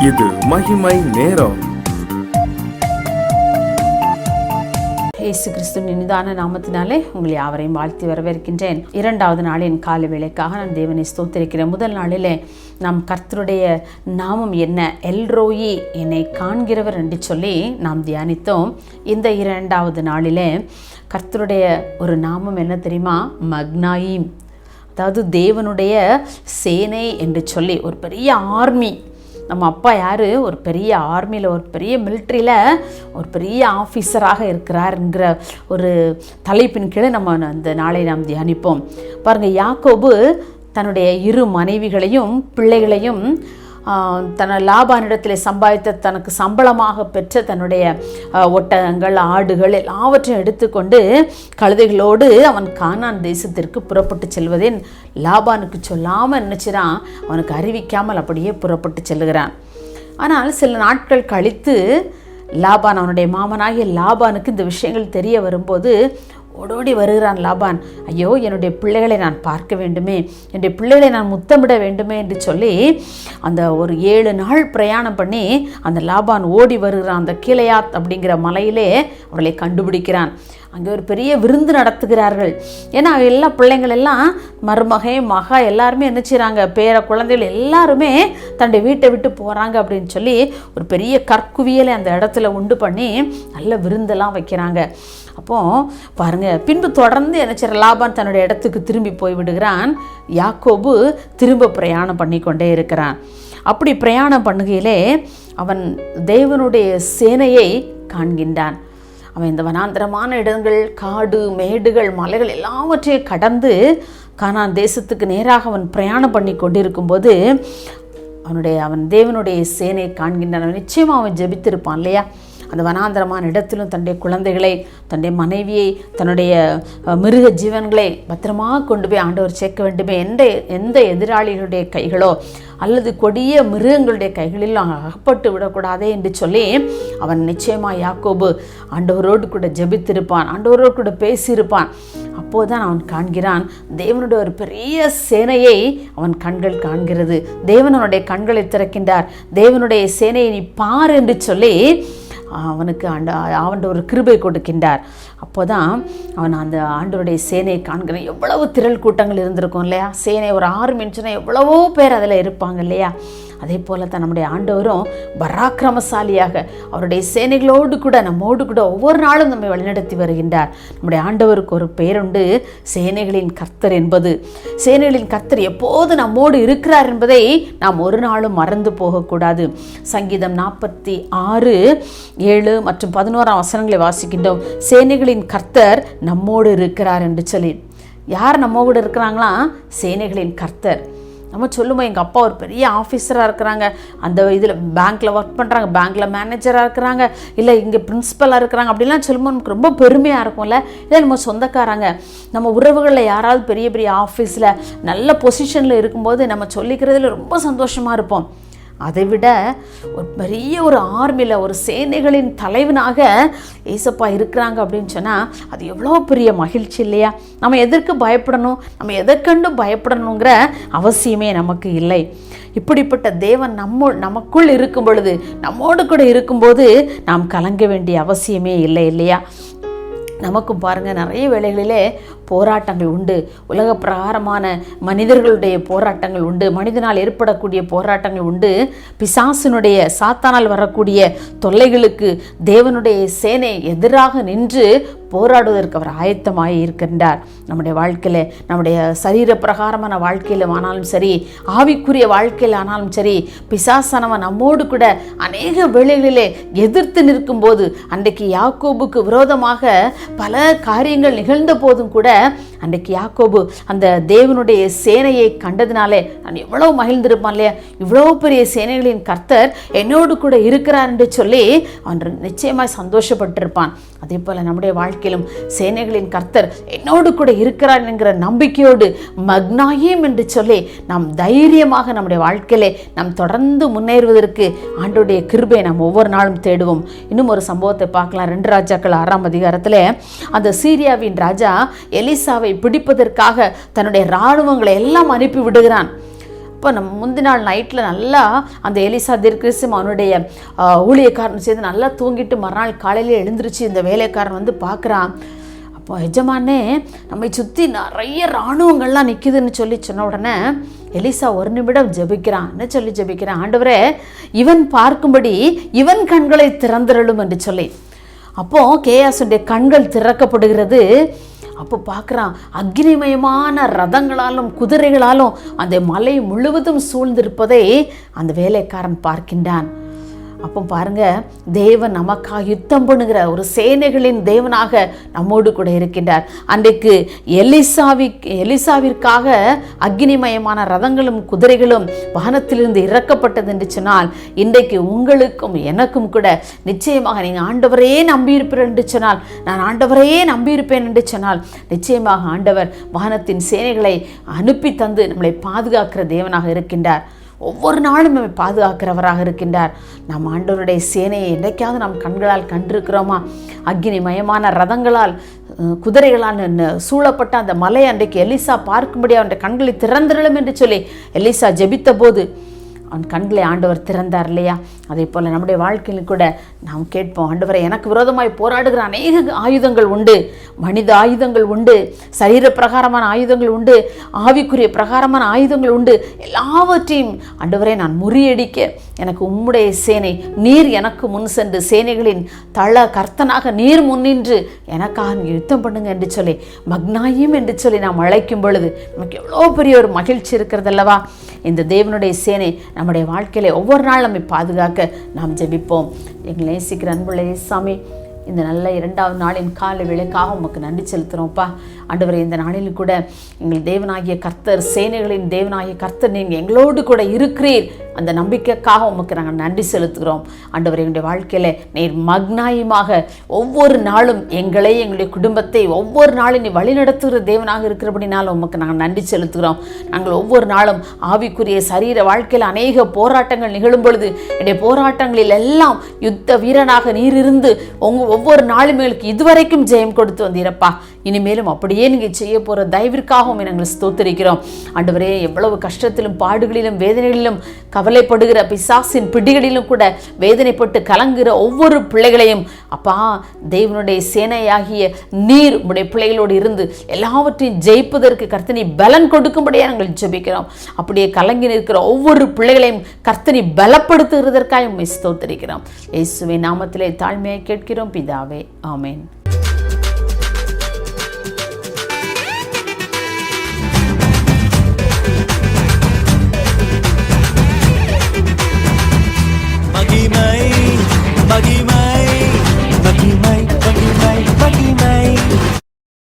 இது மகிமை நேரம். இயேசு கிறிஸ்துவின் இனிதான நாமத்தினாலே உங்களை யாவரையும் வாழ்த்தி வரவேற்கின்றேன். இரண்டாவது நாளின் காலை வேளைக்காக நான் தேவனை ஸ்தோத்திரிக்கிறேன். முதல் நாளிலே நாம் கர்த்தருடைய நாமம் என்ன, எல்ரோயி, என்னை காண்கிறவர் என்று சொல்லி நாம் தியானித்தோம். இந்த இரண்டாவது நாளிலே கர்த்தருடைய ஒரு நாமம் என்ன தெரியுமா? மக்னாயிம், அதாவது தேவனுடைய சேனை என்று சொல்லி ஒரு பெரிய ஆர்மி. நம்ம அப்பா யார்? ஒரு பெரிய ஆர்மியில், ஒரு பெரிய மிலிட்ரியில் ஒரு பெரிய ஆஃபீஸராக இருக்கிறாருங்கிற ஒரு தலைப்பின் கீழே நம்ம அந்த நாளை நாம் தியானிப்போம். பாருங்கள், யாக்கோபு தன்னுடைய இரு மனைவிகளையும் பிள்ளைகளையும் லாபானிடத்தில் சம்பாதித்த தனக்கு சம்பளமாக பெற்ற தன்னுடைய ஒட்டகங்கள், ஆடுகள் எல்லாவற்றையும் எடுத்துக்கொண்டு கழுதைகளோடு அவன் கானான் தேசத்திற்கு புறப்பட்டு செல்வதே லாபானுக்கு சொல்லாமல் நினச்சிடான், அவனுக்கு அறிவிக்காமல் அப்படியே புறப்பட்டு செல்லுகிறான். ஆனால் சில நாட்கள் கழித்து லாபான், அவனுடைய மாமனாகிய லாபானுக்கு இந்த விஷயங்கள் தெரிய வரும்போது ஓடோடி வருகிறான் லாபான். ஐயோ, என்னுடைய பிள்ளைகளை நான் பார்க்க வேண்டுமே, என்னுடைய பிள்ளைகளை நான் முத்தமிட வேண்டுமே என்று சொல்லி அந்த ஒரு 7 நாள் பிரயாணம் பண்ணி அந்த லாபான் ஓடி வருகிறான். அந்த கீலேயாத் அப்படிங்கிற மலையிலே அவர்களை கண்டுபிடிக்கிறான். அங்கே ஒரு பெரிய விருந்து நடத்துகிறார்கள். ஏன்னா எல்லா பிள்ளைங்கள் எல்லாம் மருமகை மகா எல்லாருமே என்ன செய்கிறாங்க, பேர குழந்தைகள் எல்லாருமே தன்னுடைய வீட்டை விட்டு போகிறாங்க அப்படின்னு சொல்லி ஒரு பெரிய கற்குவியலை அந்த இடத்துல உண்டு பண்ணி நல்ல விருந்தெல்லாம் வைக்கிறாங்க. அப்போது பாருங்கள், பின்பு தொடர்ந்து என்ன செய்கிற லாபான் தன்னுடைய இடத்துக்கு திரும்பி போய் விடுகிறான். யாக்கோபு திரும்ப பிரயாணம் பண்ணி கொண்டே இருக்கிறான். அப்படி பிரயாணம் பண்ணுகையிலே அவன் தேவனுடைய சேனையை காண்கின்றான். அவன் இந்த வனாந்திரமான இடங்கள், காடு மேடுகள், மலைகள் எல்லாவற்றையும் கடந்து கானான் தேசத்துக்கு நேராக அவன் பிரயாணம் பண்ணி கொண்டிருக்கும்போது அவன் தேவனுடைய சேனை காண்கின்றான். நிச்சயமாக அவன் ஜெபித்திருப்பான் இல்லையா? அந்த வனாந்திரமான இடத்திலும் தன்னுடைய குழந்தைகளை, தன்னுடைய மனைவியை, தன்னுடைய மிருக ஜீவன்களை பத்திரமாக கொண்டு போய் ஆண்டவர் சேர்க்க வேண்டுமே, எந்த எதிராளிகளுடைய கைகளோ அல்லது கொடிய மிருகங்களுடைய கைகளில் அகப்பட்டு விடக்கூடாதே என்று சொல்லி அவன் நிச்சயமாக யாக்கோபு ஆண்டவரோடு கூட ஜெபித்திருப்பான், ஆண்டவரோடு கூட பேசியிருப்பான். அப்போதுதான் அவன் காண்கிறான், தேவனுடைய ஒரு பெரிய சேனையை அவன் கண்கள் காண்கிறது. தேவன் அவனுடைய கண்களை திறக்கின்றார். தேவனுடைய சேனையை நீ பார் என்று சொல்லி அவனுக்கு அவன் ஒரு கிருபை கொடுக்கின்றார். அப்போதான் அவன் அந்த ஆண்டவருடைய சேனையை காண்கிறான். எவ்வளவு திரள் கூட்டங்கள் இருந்திருக்கும் இல்லையா? சேனை ஒரு ஆர்மின்னு சொன்னால் எவ்வளவோ பேர் அதில் இருப்பாங்க இல்லையா? அதே போல தான் நம்முடைய ஆண்டவரும் பராக்கிரமசாலியாக அவருடைய சேனைகளோடு கூட நம்மோடு கூட ஒவ்வொரு நாளும் நம்மை வழிநடத்தி வருகின்றார். நம்முடைய ஆண்டவருக்கு ஒரு பேருண்டு, சேனைகளின் கர்த்தர் என்பது. சேனைகளின் கர்த்தர் எப்போது நம்மோடு இருக்கிறார் என்பதை நாம் ஒரு நாளும் மறந்து போகக்கூடாது. சங்கீதம் 46, 7 மற்றும் 11 வசனங்களை வாசிக்கின்றோம். சேனைகளின் கர்த்தர் நம்மோடு இருக்கிறார் என்று சொல்லி. யார் நம்ம கூட இருக்கிறாங்களா? சேனைகளின் கர்த்தர். நம்ம சொல்லுவோம், எங்கள் அப்பா ஒரு பெரிய ஆஃபீஸராக இருக்கிறாங்க, அந்த இதில் பேங்க்கில் ஒர்க் பண்ணுறாங்க, பேங்க்கில் மேனேஜராக இருக்கிறாங்க, இல்லை இங்கே பிரின்ஸிபலாக இருக்கிறாங்க அப்படிலாம் சொல்லும்போது நமக்கு ரொம்ப பெருமையாக இருக்கும்ல. இல்லை நம்ம சொந்தக்காரங்க, நம்ம உறவுகளில் யாராவது பெரிய பெரிய ஆஃபீஸில் நல்ல பொசிஷனில் இருக்கும்போது நம்ம சொல்லிக்கிறதுல ரொம்ப சந்தோஷமாக இருப்போம். அதை விட ஒரு பெரிய ஒரு ஆர்மியில் ஒரு சேனைகளின் தலைவனாக ஏசப்பா இருக்கிறாங்க அப்படின்னு சொன்னால் அது எவ்வளோ பெரிய மகிழ்ச்சி இல்லையா? நம்ம எதற்கு பயப்படணும், நம்ம எதற்கண்டு பயப்படணுங்கிற அவசியமே நமக்கு இல்லை. இப்படிப்பட்ட தேவன் நமக்குள் இருக்கும் பொழுது, நம்மோடு கூட இருக்கும்போது நாம் கலங்க வேண்டிய அவசியமே இல்லை இல்லையா? நமக்கும் பாருங்கள், நிறைய வேளைகளிலே போராட்டங்கள் உண்டு. உலக பிரகாரமான மனிதர்களுடைய போராட்டங்கள் உண்டு, மனிதனால் ஏற்படக்கூடிய போராட்டங்கள் உண்டு. பிசாசினுடைய சாத்தானால் வரக்கூடிய தொல்லைகளுக்கு தேவனுடைய சேனை எதிராக நின்று போராடுவதற்கு அவர் ஆயத்தமாக இருக்கின்றார். நம்முடைய வாழ்க்கையில், நம்முடைய சரீர பிரகாரமான வாழ்க்கையில் ஆனாலும் சரி, ஆவிக்குரிய வாழ்க்கையில் ஆனாலும் சரி, பிசாசானவன் நம்மோடு கூட அநேக வேளைகளிலே எதிர்த்து நிற்கும் போது, அன்றைக்கு யாக்கோபுக்கு விரோதமாக பல காரியங்கள் நிகழ்ந்த போதும் கூட அன்றைக்கு யாக்கோபு அந்த தேவனுடைய சேனையை கண்டதினாலே நான் எவ்வளவு மகிழ்ந்திருப்பான் இல்லையா? இவ்வளோ பெரிய சேனைகளின் கர்த்தர் என்னோடு கூட இருக்கிறார் என்று சொல்லி அவன் நிச்சயமாய் சந்தோஷப்பட்டிருப்பான். அதே போல் நம்முடைய வாழ்க்கையிலும் சேனைகளின் கர்த்தர் என்னோடு கூட இருக்கிறார் என்கிற நம்பிக்கையோடு மக்னாயிம் என்று சொல்லி நாம் தைரியமாக நம்முடைய வாழ்க்கையிலே நாம் தொடர்ந்து முன்னேறுவதற்கு ஆண்டவருடைய கிருபையை நாம் ஒவ்வொரு நாளும் தேடுவோம். இன்னும் ஒரு சம்பவத்தை பார்க்கலாம். 2 ராஜாக்கள் 6ஆம் அதிகாரத்தில் அந்த சீரியாவின் ராஜா எலிசாவை பிடிப்பதற்காக தன்னுடைய இராணுவங்களை எல்லாம் அனுப்பி விடுகிறான். அப்போ நம்ம முந்தின நாள் நைட்டில் நல்லா அந்த எலிசா தீர்க்கதரிசியும் அவனுடைய ஊழியக்காரன் சேர்ந்து நல்லா தூங்கிட்டு மறுநாள் காலையில் எழுந்திருச்சு இந்த வேலைக்காரன் வந்து பார்க்குறான். அப்போ எஜமானே நம்மை சுற்றி நிறைய இராணுவங்கள்லாம் நிற்குதுன்னு சொன்ன உடனே எலிசா ஒரு நிமிடம் ஜெபிக்கிறான். என்ன சொல்லி ஜெபிக்கிறான்? ஆண்டவரே, இவன் பார்க்கும்படி இவன் கண்களை திறந்திரலும் என்று சொல்லி. அப்போ கேயாசுடைய கண்கள் திறக்கப்படுகிறது. அப்போ பார்க்குறான், அக்னிமயமான ரதங்களாலும் குதிரைகளாலும் அந்த மலை முழுவதும் சூழ்ந்திருப்பதை அந்த வேலைக்காரன் பார்க்கின்றான். அப்போ பாருங்க, தேவன் நமக்காக யுத்தம் பண்ணுகிற ஒரு சேனைகளின் தேவனாக நம்மோடு கூட இருக்கின்றார். அன்றைக்கு எலிசாவிற்காக அக்னிமயமான ரதங்களும் குதிரைகளும் வானத்திலிருந்து இறக்கப்பட்டது என்று சொன்னால், இன்றைக்கு உங்களுக்கும் எனக்கும் கூட நிச்சயமாக நீங்கள் ஆண்டவரையே நம்பியிருப்பீர் என்று சொன்னால், நான் ஆண்டவரையே நம்பியிருப்பேன் என்று சொன்னால், நிச்சயமாக ஆண்டவர் வானத்தின் சேனைகளை அனுப்பி தந்து நம்மளை பாதுகாக்கிற தேவனாக இருக்கின்றார். ஒவ்வொரு நாளும் நம்மை பாதுகாக்கிறவராக இருக்கின்றார். நாம் ஆண்டவருடைய சேனையை என்றைக்காவது நாம் கண்களால் கண்டிருக்கிறோமா? அக்னிமயமான ரதங்களால் குதிரைகளால் சூழப்பட்ட அந்த மலை அன்றைக்கு எலிசா பார்க்கும்படி அவனுடைய கண்களை திறந்திரலும் என்று சொல்லி எலிசா ஜெபித்த போது அவன் கண்களை ஆண்டவர் திறந்தார் இல்லையா? அதே போல் நம்முடைய வாழ்க்கையில் கூட நாம் கேட்போம், ஆண்டவரை, எனக்கு விரோதமாய் போராடுகிற அநேக ஆயுதங்கள் உண்டு, மனித ஆயுதங்கள் உண்டு, சரீர பிரகாரமான ஆயுதங்கள் உண்டு, ஆவிக்குரிய பிரகாரமான ஆயுதங்கள் உண்டு. எல்லாவற்றையும் ஆண்டவரை நான் முறியடிக்க எனக்கு உம்முடைய சேனை, நீர் எனக்கு முன் சென்று சேனைகளின் தள கர்த்தனாக நீர் முன்னின்று எனக்காக யுத்தம் பண்ணுங்க என்று சொல்லி மக்னாயும் என்று சொல்லி நாம் அழைக்கும் பொழுது நமக்கு எவ்வளோ பெரிய ஒரு மகிழ்ச்சி இருக்கிறது அல்லவா? இந்த தேவனுடைய சேனை நம்முடைய வாழ்க்கையில ஒவ்வொரு நாள் நம்மை பாதுகாக்க நாம் ஜெபிப்போம். எங்களை நேசிக்கிற அன்புள்ள இயேசுவே, இந்த நல்ல 2வது நாளின் காலை வேளைக்காக உமக்கு நன்றி செலுத்துகிறோம்ப்பா. ஆண்டவரே, இந்த நாளில் கூட எங்கள் தேவனாகிய கர்த்தர், சேனைகளின் தேவனாகிய கர்த்தர், நீங்கள் எங்களோடு கூட இருக்கிறீர், அந்த நம்பிக்கைக்காக உமக்கு நாங்கள் நன்றி செலுத்துகிறோம். ஆண்டவரே, எங்களுடைய வாழ்க்கையில் நீர் மக்னாயமாக ஒவ்வொரு நாளும் எங்களை, எங்களுடைய குடும்பத்தை ஒவ்வொரு நாளும் நீ வழிநடத்துகிற தேவனாக இருக்கிறபடினாலும் உமக்கு நாங்கள் நன்றி செலுத்துகிறோம். நாங்கள் ஒவ்வொரு நாளும் ஆவிக்குரிய சரீர வாழ்க்கையில் அநேக போராட்டங்கள் நிகழும் பொழுது என்னுடைய போராட்டங்களில் எல்லாம் யுத்த வீரனாக நீர் இருந்து ஒவ்வொரு நாளும் எங்களுக்கு இதுவரைக்கும் ஜெயம் கொடுத்து வந்தீரப்பா. இனிமேலும் அப்படியே நீங்கள் செய்ய போகிற தயவிற்காகவும் நாங்கள் ஸ்தோத்திரிக்கிறோம். ஆண்டவரே, எவ்வளவு கஷ்டத்திலும் பாடுகளிலும் வேதனைகளிலும் கவலைப்படுகிற பிசாசின் பிடிகளிலும் கூட வேதனைப்பட்டு கலங்குகிற ஒவ்வொரு பிள்ளைகளையும் அப்பா, தேவனுடைய சேனையாகிய நீர் உடைய பிள்ளைகளோடு இருந்து எல்லாவற்றையும் ஜெயிப்பதற்கு கர்த்தனை பலன் கொடுக்கும்படியே நாங்கள் ஜெபிக்கிறோம். அப்படியே கலங்கி நிற்கிற ஒவ்வொரு பிள்ளைகளையும் கர்த்தனை பலப்படுத்துகிறதற்காக உம்மை ஸ்தோத்திரிக்கிறோம். இயேசுவின் நாமத்திலே தாழ்மையாய் கேட்கிறோம் பிதாவே, ஆமென். மகிமை